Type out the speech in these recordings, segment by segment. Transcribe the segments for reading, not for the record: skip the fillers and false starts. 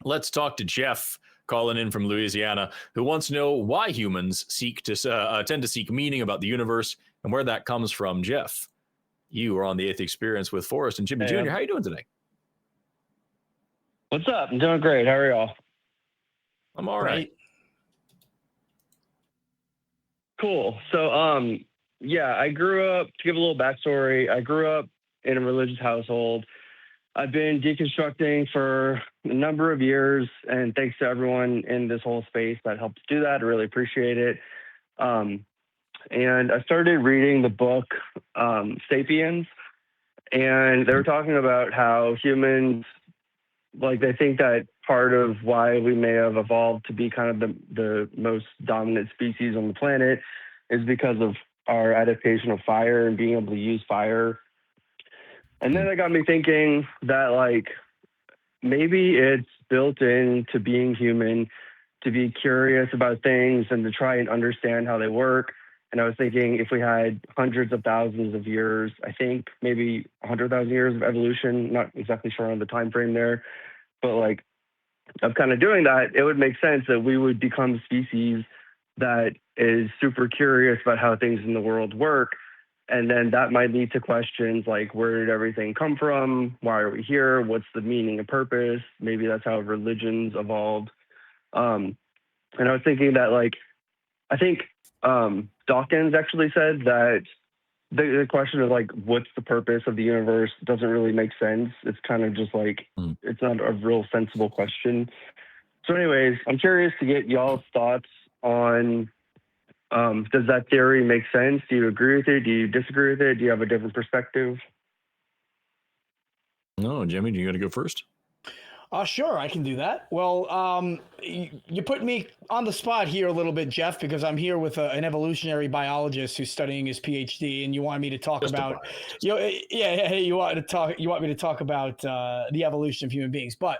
Let's talk to Jeff, calling in from Louisiana, who wants to know why humans tend to seek meaning about the universe and where that comes from. Jeff, you are on the Atheist Experience with Forrest and Jimmy Jr. How are you doing today? What's up? I'm doing great. How are y'all? I'm all right. Cool. So, yeah, I grew up, to give a little backstory, I grew up in a religious household. I've been deconstructing for a number of years, and thanks to everyone in this whole space that helped do that. I really appreciate it. And I started reading the book Sapiens, and they were talking about how humans, like, they think that part of why we may have evolved to be kind of the most dominant species on the planet is because of our adaptation of fire and being able to use fire. And then it got me thinking that, like, maybe it's built into being human to be curious about things and to try and understand how they work. And I was thinking, if we had hundreds of thousands of years, I think maybe 100,000 years of evolution, not exactly sure on the time frame there, but like of kind of doing that, it would make sense that we would become a species that is super curious about how things in the world work. And then that might lead to questions like, where did everything come from? Why are we here? What's the meaning and purpose? Maybe that's how religions evolved. And I was thinking that, like, I think Dawkins actually said that the question of, like, what's the purpose of the universe doesn't really make sense. It's kind of just like, it's not a real sensible question. So anyways, I'm curious to get y'all's thoughts on, does that theory make sense? Do you agree with it? Do you disagree with it? Do you have a different perspective? No, Jimmy, do you got to go first? Sure, I can do that. Well, you put me on the spot here a little bit, Jeff, because I'm here with an evolutionary biologist who's studying his PhD, and you want me to talk about, you want me to talk about the evolution of human beings, but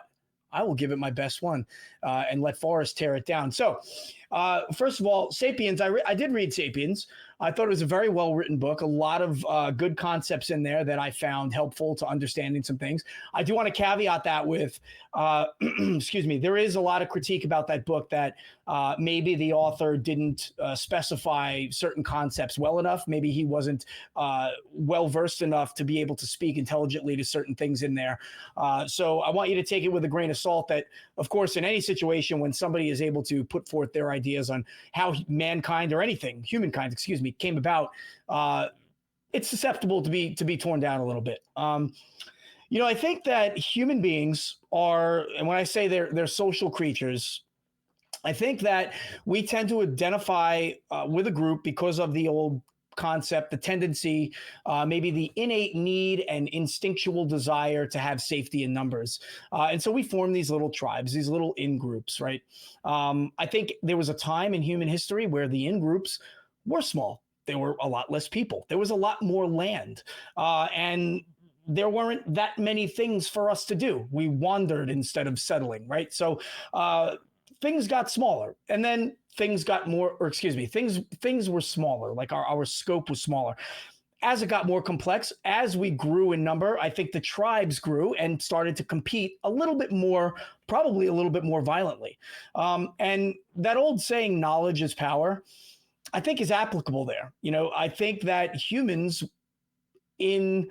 I will give it my best one and let Forrest tear it down. So, first of all, Sapiens. I did read Sapiens. I thought it was a very well-written book. A lot of good concepts in there that I found helpful to understanding some things. I do want to caveat that with, excuse me, there is a lot of critique about that book that maybe the author didn't specify certain concepts well enough. Maybe he wasn't well-versed enough to be able to speak intelligently to certain things in there. So I want you to take it with a grain of salt that, of course, in any situation when somebody is able to put forth their ideas on how mankind or humankind, came about, it's susceptible to be torn down a little bit. I think that human beings are, and when I say they're social creatures, I think that we tend to identify with a group because of the old concept, the tendency, maybe the innate need and instinctual desire to have safety in numbers. And so we form these little tribes, these little in-groups, right? I think there was a time in human history where the in-groups were small. There were a lot less people. There was a lot more land. And there weren't that many things for us to do. We wandered instead of settling, right? So things got smaller. And then things got things were smaller, like our scope was smaller. As it got more complex, as we grew in number, I think the tribes grew and started to compete a little bit more, probably a little bit more violently. And that old saying, knowledge is power, I think is applicable there. I think that humans, in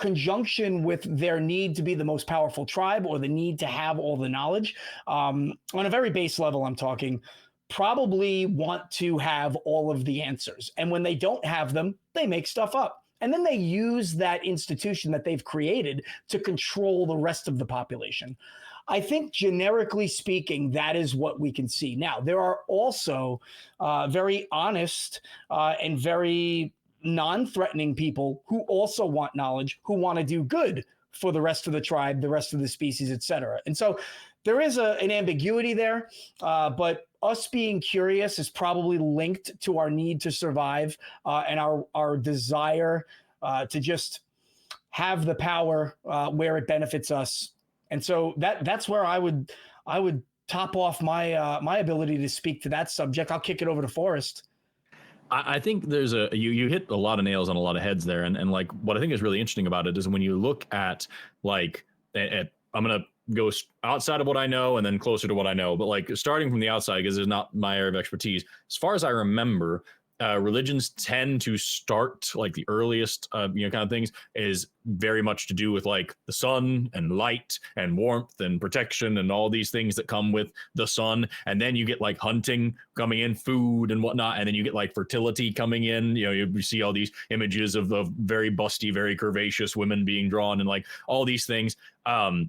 conjunction with their need to be the most powerful tribe or the need to have all the knowledge, on a very base level, I'm talking, probably want to have all of the answers. And when they don't have them, they make stuff up. And then they use that institution that they've created to control the rest of the population. I think generically speaking, that is what we can see. Now, there are also very honest and very non-threatening people who also want knowledge, who want to do good for the rest of the tribe, the rest of the species, et cetera. And so there is an ambiguity there, but us being curious is probably linked to our need to survive and our desire to just have the power where it benefits us. And so that's where I would top off my ability to speak to that subject. I'll kick it over to Forrest. I think there's you hit a lot of nails on a lot of heads there, and like what I think is really interesting about it is when you look at I'm gonna go outside of what I know and then closer to what I know. But like starting from the outside, because it's not my area of expertise. As far as I remember, religions tend to start like the earliest, kind of things is very much to do with like the sun and light and warmth and protection and all these things that come with the sun. And then you get like hunting coming in, food and whatnot. And then you get like fertility coming in. You see all these images of very busty, very curvaceous women being drawn and like all these things. And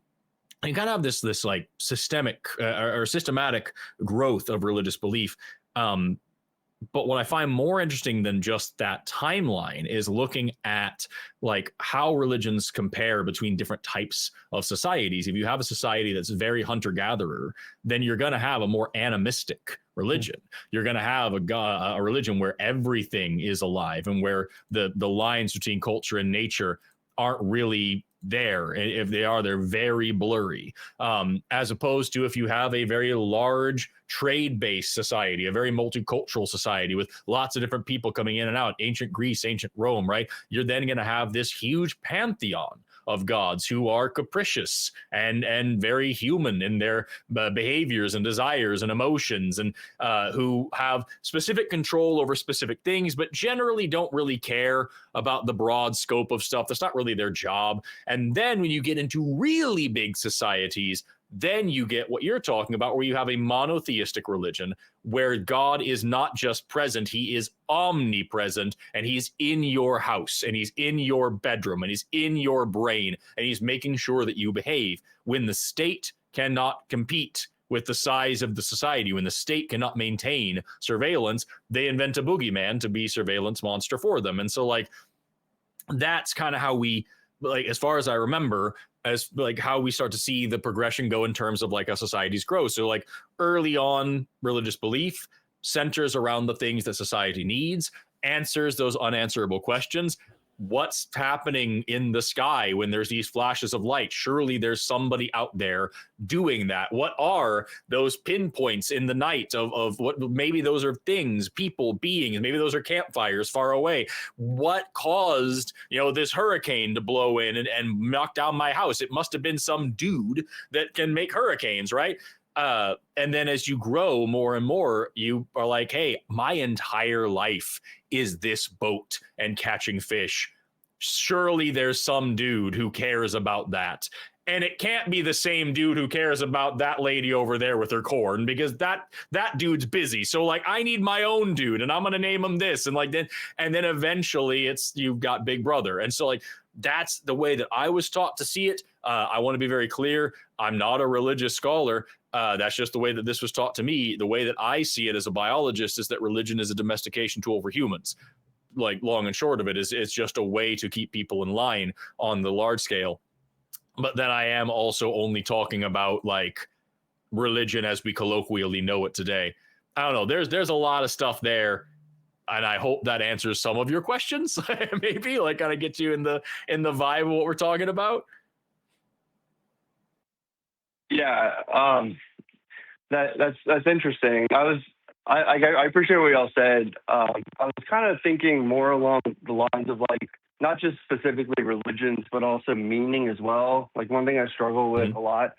you kind of have this like systemic or systematic growth of religious belief. But what I find more interesting than just that timeline is looking at like how religions compare between different types of societies. If you have a society that's very hunter-gatherer, then you're going to have a more animistic religion. You're going to have a religion where everything is alive and where the lines between culture and nature aren't really there. If they are, they're very blurry. As opposed to if you have a very large trade-based society, a very multicultural society with lots of different people coming in and out, ancient Greece, ancient Rome, right? You're then going to have this huge pantheon of gods who are capricious and very human in their behaviors and desires and emotions, and who have specific control over specific things, but generally don't really care about the broad scope of stuff. That's not really their job. And then when you get into really big societies, then you get what you're talking about, where you have a monotheistic religion where God is not just present, he is omnipresent, and he's in your house, and he's in your bedroom, and he's in your brain, and he's making sure that you behave. When the state cannot compete with the size of the society, when the state cannot maintain surveillance, they invent a boogeyman to be surveillance monster for them. And so like, that's kind of how we, like, as far as I remember, as like how we start to see the progression go in terms of like how societies grow. So like early on, religious belief centers around the things that society needs, answers those unanswerable questions. What's happening in the sky when there's these flashes of light? Surely there's somebody out there doing that. What are those pinpoints in the night of what? Maybe those are things, people, beings. Maybe those are campfires far away. What caused, this hurricane to blow in and knock down my house? It must have been some dude that can make hurricanes, right? And then as you grow more and more, you are like, hey, my entire life is this boat and catching fish. Surely there's some dude who cares about that. And it can't be the same dude who cares about that lady over there with her corn, because that dude's busy. So like, I need my own dude, and I'm going to name him this. And like, then eventually you've got Big Brother. And so like, that's the way that I was taught to see it. I want to be very clear. I'm not a religious scholar. That's just the way that this was taught to me. The way that I see it as a biologist is that religion is a domestication tool for humans. Like, long and short of it is it's just a way to keep people in line on the large scale. But then I am also only talking about like religion as we colloquially know it today. I don't know. There's a lot of stuff there, and I hope that answers some of your questions. Maybe like kind of get you in the vibe of what we're talking about. Yeah, that's interesting. I appreciate what y'all said. I was kind of thinking more along the lines of like not just specifically religions, but also meaning as well. Like one thing I struggle with a lot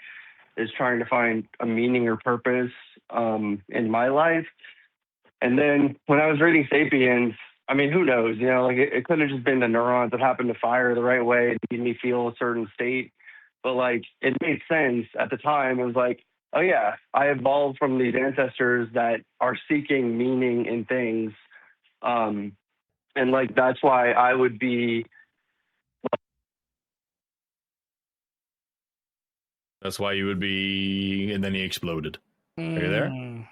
is trying to find a meaning or purpose in my life. And then when I was reading *Sapiens*, I mean, who knows? Like it could have just been the neurons that happened to fire the right way and made me feel a certain state. But like, it made sense at the time. It was like, oh yeah, I evolved from these ancestors that are seeking meaning in things. And like, that's why I would be. That's why you would be, and then he exploded. Are you there?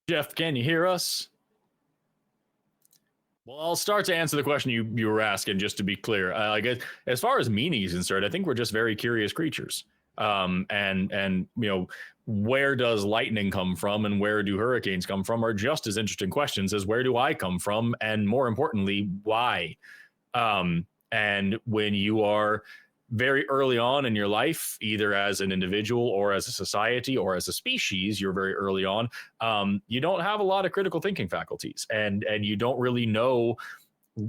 Jeff, can you hear us? Well, I'll start to answer the question you were asking, just to be clear. I guess as far as meaning is concerned, I think we're just very curious creatures. And where does lightning come from and where do hurricanes come from are just as interesting questions as where do I come from, and more importantly, why? And when you are very early on in your life, either as an individual or as a society or as a species, you're very early on, you don't have a lot of critical thinking faculties, and you don't really know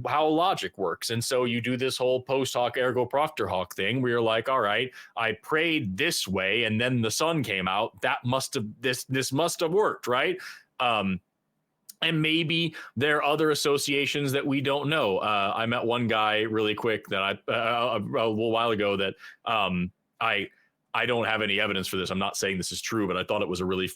how logic works. And so you do this whole post hoc ergo propter hoc thing where you're like, all right, I prayed this way and then the sun came out. That must have, this must have worked, right? And maybe there are other associations that we don't know. I met one guy really quick that a little while ago that I don't have any evidence for this. I'm not saying this is true, but I thought it was a really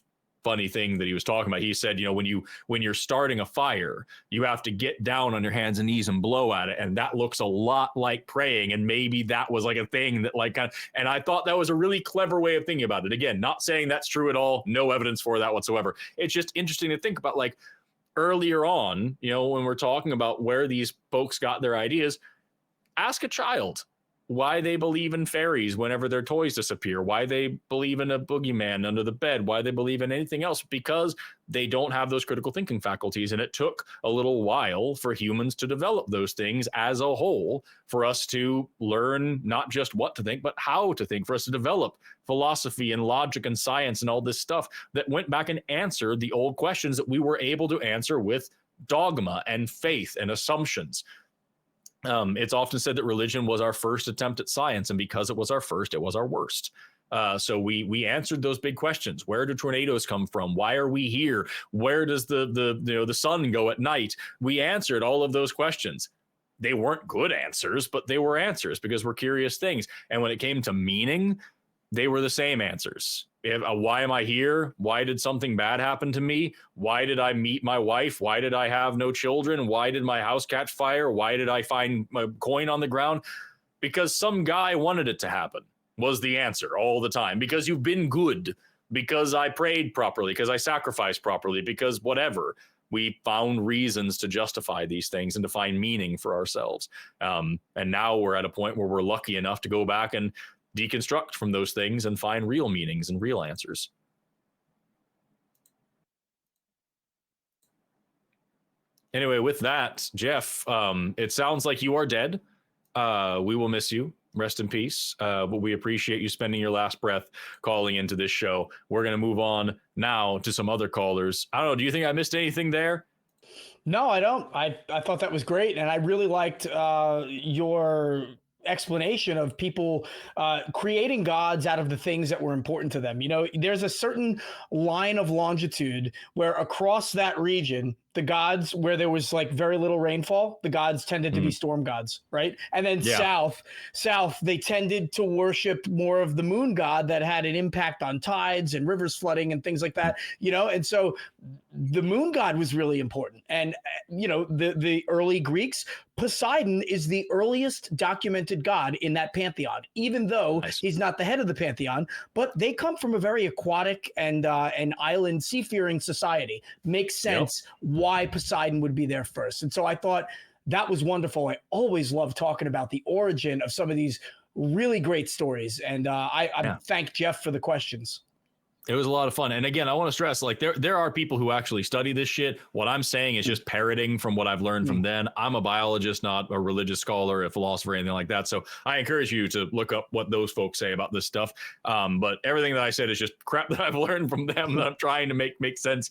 funny thing that he was talking about. He said, when you're starting a fire, you have to get down on your hands and knees and blow at it, and that looks a lot like praying. And maybe that was like a thing that and I thought that was a really clever way of thinking about it. Again, not saying that's true at all, no evidence for that whatsoever. It's just interesting to think about, like, earlier on, when we're talking about where these folks got their ideas, ask a child why they believe in fairies whenever their toys disappear, why they believe in a boogeyman under the bed, why they believe in anything else, because they don't have those critical thinking faculties. And it took a little while for humans to develop those things as a whole, for us to learn not just what to think, but how to think, for us to develop philosophy and logic and science and all this stuff that went back and answered the old questions that we were able to answer with dogma and faith and assumptions. It's often said that religion was our first attempt at science, and because it was our first, it was our worst. So we answered those big questions. Where do tornadoes come from? Why are we here? Where does the sun go at night? We answered all of those questions. They weren't good answers, but they were answers because we're curious things. And when it came to meaning, they were the same answers. Why am I here? Why did something bad happen to me? Why did I meet my wife? Why did I have no children? Why did my house catch fire? Why did I find a coin on the ground? Because some guy wanted it to happen, was the answer all the time. Because you've been good. Because I prayed properly. Because I sacrificed properly. Because whatever. We found reasons to justify these things and to find meaning for ourselves. And now we're at a point where we're lucky enough to go back and deconstruct from those things and find real meanings and real answers. Anyway, with that, Jeff, it sounds like you are dead. We will miss you. Rest in peace. But we appreciate you spending your last breath calling into this show. We're going to move on now to some other callers. I don't know. Do you think I missed anything there? No, I don't. I thought that was great. And I really liked your explanation of people creating gods out of the things that were important to them. There's a certain line of longitude where across that region, the gods, where there was like very little rainfall, the gods tended to be storm gods, right? And then south, they tended to worship more of the moon god that had an impact on tides and rivers flooding and things like that, and so the moon god was really important. And the early Greeks, Poseidon is the earliest documented god in that pantheon, even though he's not the head of the pantheon, but they come from a very aquatic and an island seafaring society. Makes sense why Poseidon would be there first. And so I thought that was wonderful. I always love talking about the origin of some of these really great stories. And I thank Jeff for the questions. It was a lot of fun. And again, I want to stress, like, there are people who actually study this shit. What I'm saying is just parroting from what I've learned from then. I'm a biologist, not a religious scholar, a philosopher, anything like that. So I encourage you to look up what those folks say about this stuff. But everything that I said is just crap that I've learned from them that I'm trying to make sense